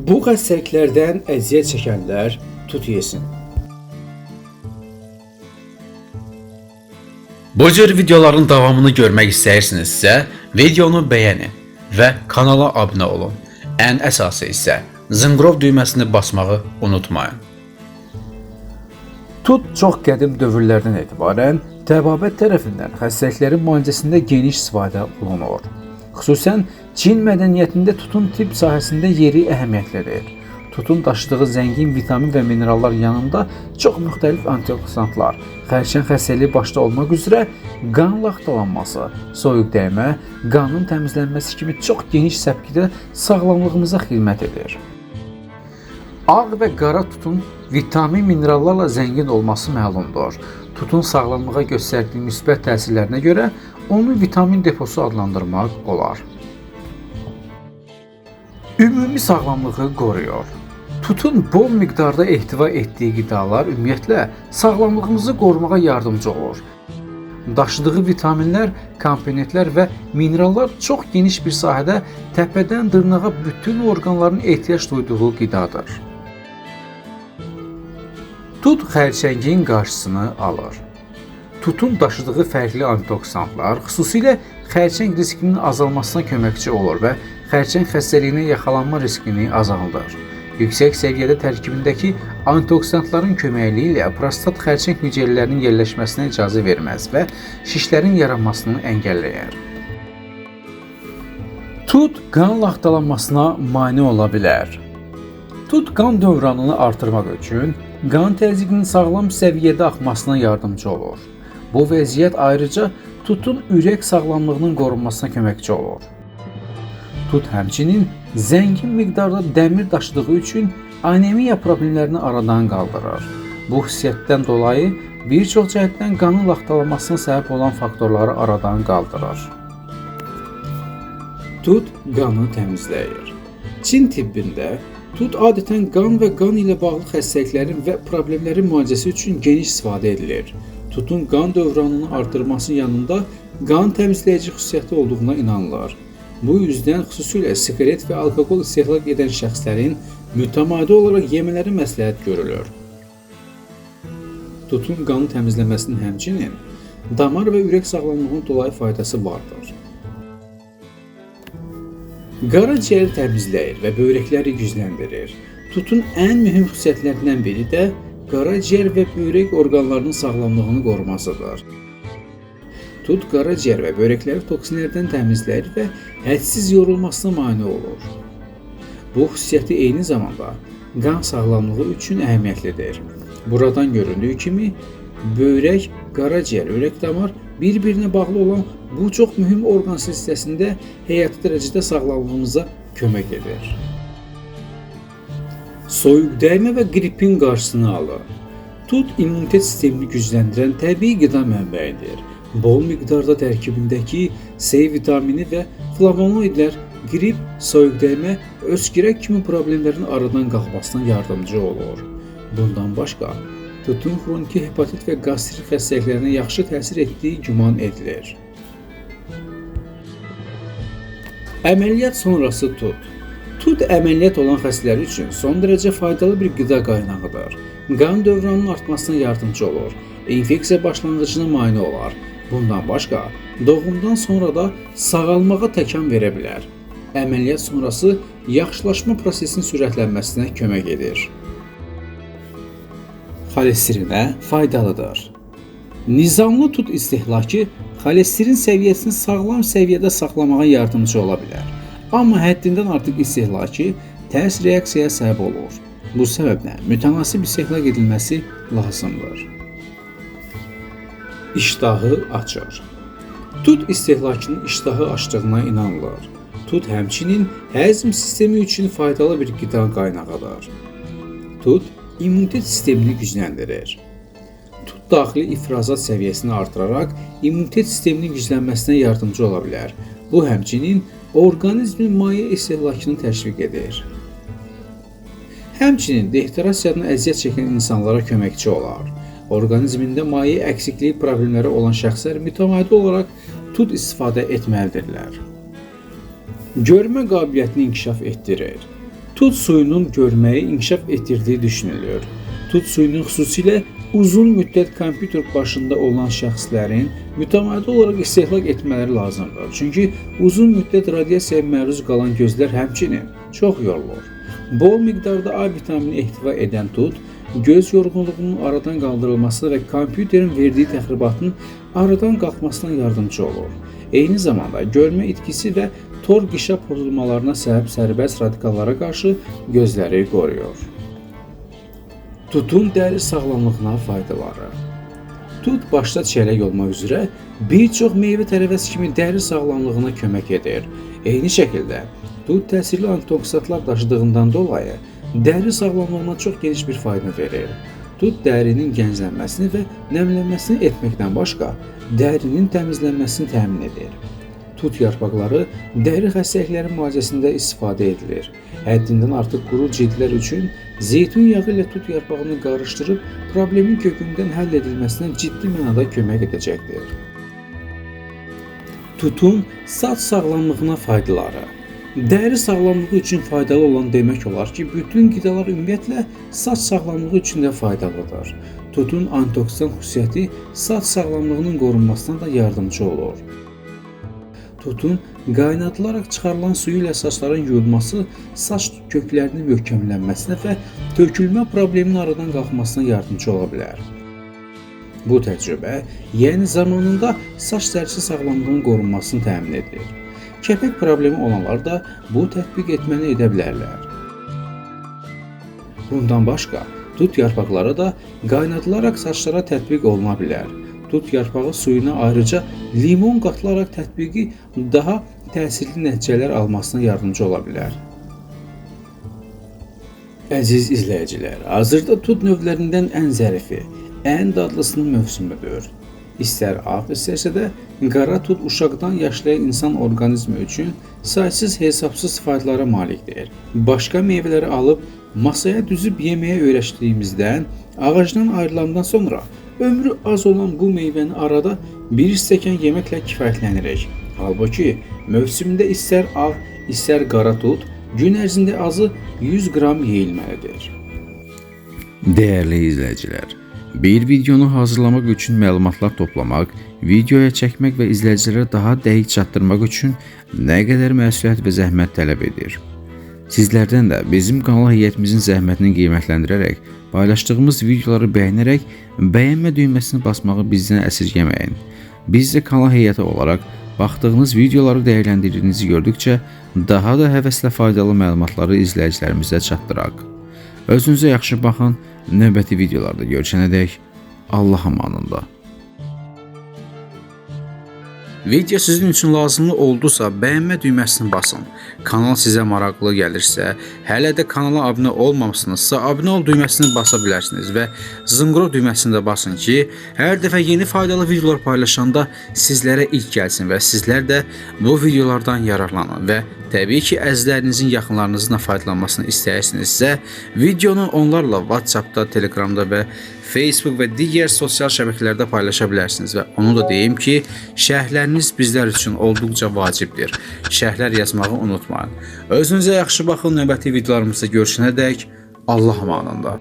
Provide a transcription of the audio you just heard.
Bu xəstəliklərdən əziyyət çəkənlər tut yesin. Bu cür videoların davamını görmək istəyirsinizsə, videonu bəyənin və kanala abunə olun. Ən əsası isə zınqrov düyməsini basmağı unutmayın. Tut çox qədim dövrlərdən etibarən təbabət tərəfindən xəstəliklərin müalicəsində geniş istifadə olunur. Xüsusən Çin mədəniyyətində tutun tibb sahəsində yeri əhəmiyyətlidir. Tutun daşıdığı zəngin vitamin və minerallar yanında çox müxtəlif antioksidantlar, xərçəng xəstəliyi başda olmaq üzrə qan laxtalanması, soyuq dəymə, qanın təmizlənməsi kimi çox geniş səpkidə sağlamlığımıza xidmət edir. Ağ və qara tutun vitamin minerallarla zəngin olması məlumdur. Tutun sağlamlığa göstərdiyi müsbət təsirlərinə görə onu vitamin deposu adlandırmaq olar. Ümumi sağlamlığı qoruyur. Tutun bol miqdarda ehtiva etdiyi qidalar ümumiyyətlə sağlamlığımızı qorumağa yardımcı olur. Daşıdığı vitaminlər, komponentlər və minerallar çox geniş bir sahədə təpədən dırnağa bütün orqanların ehtiyac duyduğu qidadır. Tut xərçəngin qarşısını alır. Tutun daşıdığı fərqli antioksidantlar xüsusilə xərçəng riskinin azalmasına köməkçi olur və xərçəng xəstəliyinə yaxalanma riskini azaldır. Yüksək səviyyədə tərkibindəki antioksidantların köməkliyi ilə prostat xərçəng hüceyrələrinin yerləşməsinə icazə verməz və şişlərin yaranmasını əngəlləyər. Tut qan laxtalanmasına mane ola bilər. Tut qan dövranını artırmaq üçün qan təzyiqinin sağlam səviyyədə axmasına yardımcı olur. Bu vəziyyət ayrıca tutun ürək sağlamlığının qorunmasına köməkçi olur. Tut həmçinin zəngin miqdarda dəmir daşıdığı üçün anemiya problemlərini aradan qaldırır. Bu xüsusiyyətdən dolayı bir çox cəhətdən qanın laxtalanmasına səbəb olan faktorları aradan qaldırır. Tut qanı təmizləyir. Çin tibbində tut adətən qan və qan ilə bağlı xəstəliklərin və problemlərin müalicəsi üçün geniş istifadə edilir. Tutun qan dövranını artırması yanında qan təmizləyici xüsusiyyəti olduğuna inanılır. Bu yüzdən xüsusilə siqaret və alkoqol istehlak edən şəxslərin mütəmadi olaraq yemələri məsləhət görülür. Tutun qanı təmizləməsinin həmçinin damar və ürək sağlamlığına dolayı faydası vardır. Qaraciyəri təmizləyir və böyrəkləri gücləndirir. Tutun ən mühüm xüsusiyyətlərindən biri də qaraciyər və böyrək orqanlarının sağlamlığını qorumasıdır. Tut qaraciyər və böyrəkləri toksinlərdən təmizləyir və hədsiz yorulmasına mane olur. Bu xüsusiyyəti eyni zamanda qan sağlamlığı üçün əhəmiyyətlidir. Buradan göründüyü kimi, böyrək, qaraciyər, ürək damar bir-birinə bağlı olan bu çox mühüm orqan sistemində həyati dərəcədə sağlamlığımıza kömək edir. Soyuq dəymə və qripin qarşısını alır. Tut immunitet sistemini gücləndirən təbii qida mənbəyidir. Bol miqdarda tərkibindəki C vitamini və flavonoidlər qrip, soyuq dəymə, öskürək kimi problemlərin aradan qalxmasına yardımcı olur. Bundan başqa, tutun xroniki hepatit və qastrit xəstəliklərinə yaxşı təsir etdiyi güman edilir. Əməliyyat sonrası tut. Tut əməliyyat olan xəstələr üçün son dərəcə faydalı bir qida qaynağıdır. Qan dövranının artmasına yardımcı olur. İnfeksiya başlanğıcına mane olar. Bundan başqa, doğumdan sonra da sağalmağa təkan verə bilər. Əməliyyat sonrası yaxşılaşma prosesinin sürətlənməsinə kömək edir. Xolesterinə faydalıdır. Nizamlı tut istehlakı xolesterin səviyyəsini sağlam səviyyədə saxlamağa yardımcı ola bilər. Amma həddindən artıq istehlakı tərs reaksiyaya səbəb olur. Bu səbəblə mütənasib istehlak edilməsi lazımdır. İştahı açır. Tut istehlakının iştahı açdığına inanılır. Tut həmçinin həzm sistemi üçün faydalı bir qida qaynağıdır. Tut immunitet sistemini gücləndirir. Tut daxili ifrazat səviyyəsini artıraraq immunitet sisteminin güclənməsinə yardımcı ola bilər. Bu həmçinin orqanizmin maye istehlakını təşviq edir. Həmçinin dehidratasiyadan əziyyət çəkən insanlara köməkçi olar. Orqanizmində maye əksikliyi problemləri olan şəxslər mütəmadi olaraq tut istifadə etməlidirlər. Görmə qabiliyyətini inkişaf etdirir. Tut suyunun görməyi inkişaf etdirdiyi düşünülür. Tut suyunun xüsusilə uzun müddət kompüter başında olan şəxslərin mütəmadi olaraq istehlak etmələri lazımdır. Çünki uzun müddət radiasiyaya məruz qalan gözlər həmçinin çox yorulur. Bol miqdarda A vitamini ehtiva edən tut, göz yorğunluğunun aradan qaldırılması və kompüterin verdiyi təxribatın aradan qalxmasına yardımcı olur. Eyni zamanda görmə itkisi və tor qişa pozulmalarına səbəb sərbəst radikallara qarşı gözləri qoruyur. Tutun dəri sağlamlığına faydaları. Tut başda çiyələk olmaq üzrə bir çox meyvə tərəvəzi kimi dəri sağlamlığına kömək edir. Eyni şəkildə tut təsirli antioksidatlar daşıdığından dolayı dəri sağlamlığına çox geniş bir fayda verir. Tut dərinin gənclənməsini və nəmlənməsini etməkdən başqa, dərinin təmizlənməsini təmin edir. Tut yarpaqları dəri xəstəlikləri müalicəsində istifadə edilir. Həddindən artıq quru cildlər üçün zeytun yağı ilə tut yarpağını qarışdırıb problemin kökündən həll edilməsinə ciddi mənada kömək edəcəkdir. Tutun saç sağlamlığına faydaları. Dəri sağlamlığı üçün faydalı olan demək olar ki, bütün qidalar ümumiyyətlə saç sağlamlığı üçün də faydalıdır. Tutun antioksidan xüsusiyyəti saç sağlamlığının qorunmasına da yardımcı olur. Tutun qaynatılaraq çıxarılan suyu ilə saçların yuyulması saç köklərinin möhkəmlənməsinə və tökülmə probleminin aradan qalxmasına yardımcı ola bilər. Bu təcrübə, yəni zamanında saç dərisi sağlamlığının qorunmasını təmin edir. Kəpək problemi olanlar da bu tətbiq etməni edə bilərlər. Bundan başqa, tut yarpaqları da qaynatılaraq saçlara tətbiq oluna bilər. Tut yarpağı suyuna ayrıca limon qatılaraq tətbiqi daha təsirli nəticələr almasına yardımcı ola bilər. Əziz izləyicilər, hazırda tut növlərindən ən zərifi, ən dadlısının mövsümüdür. İstər ağ, istərsə də qara tut uşaqdan yaşlıya insan orqanizmi üçün saysız hesabsız faydalara malikdir. Başqa meyvələri alıb masaya düzüb yeməyə öyrəşdiyimizdən, ağacdan ayrılandan sonra ömrü az olan bu meyvəni arada bir stəkan yeməklə kifayətlənirik. Halbuki mövsümdə istər ağ, istər qara tut gün ərzində azı 100 qram yeyilməlidir. Dəyərli izləyicilər, bir videonu hazırlamaq üçün məlumatlar toplamaq, videoya çəkmək və izləyicilərə daha dəqiq çatdırmaq üçün nə qədər məsuliyyət və zəhmət tələb edir. Sizlərdən də bizim kanal heyətimizin zəhmətini qiymətləndirərək, paylaşdığımız videoları bəyənərək, bəyənmə düyməsini basmağı bizdən əsirgəməyin. Biz də kanal heyəti olaraq baxdığınız videoları dəyərləndirdiyinizi gördükcə daha da həvəslə faydalı məlumatları izləyicilərimizə çatdıraq. Özünüzə yaxşı baxın, növbəti videolarda görüşənədək Allah amanında. Video sizin üçün lazımlı oldusa bəyənmə düyməsini basın. Kanal sizə maraqlı gəlirsə, hələ də kanala abunə olmamışsınızsa abunə ol düyməsini basa bilərsiniz və zınqrov düyməsini də basın ki, hər dəfə yeni faydalı videolar paylaşanda sizlərə ilk gəlsin və sizlər də bu videolardan yararlanın və təbii ki, əzizlərinizin yaxınlarınızın faydalanmasını istəyirsinizsə, videonu onlarla WhatsAppda, Telegramda və Facebook və digər sosial şəbəkələrdə paylaşa bilərsiniz və onu da deyim ki, şərhləriniz bizlər üçün olduqca vacibdir. Şərhlər yazmağı unutmayın. Özünüzə yaxşı baxın, növbəti videolarımızda görüşənədək Allah amanında.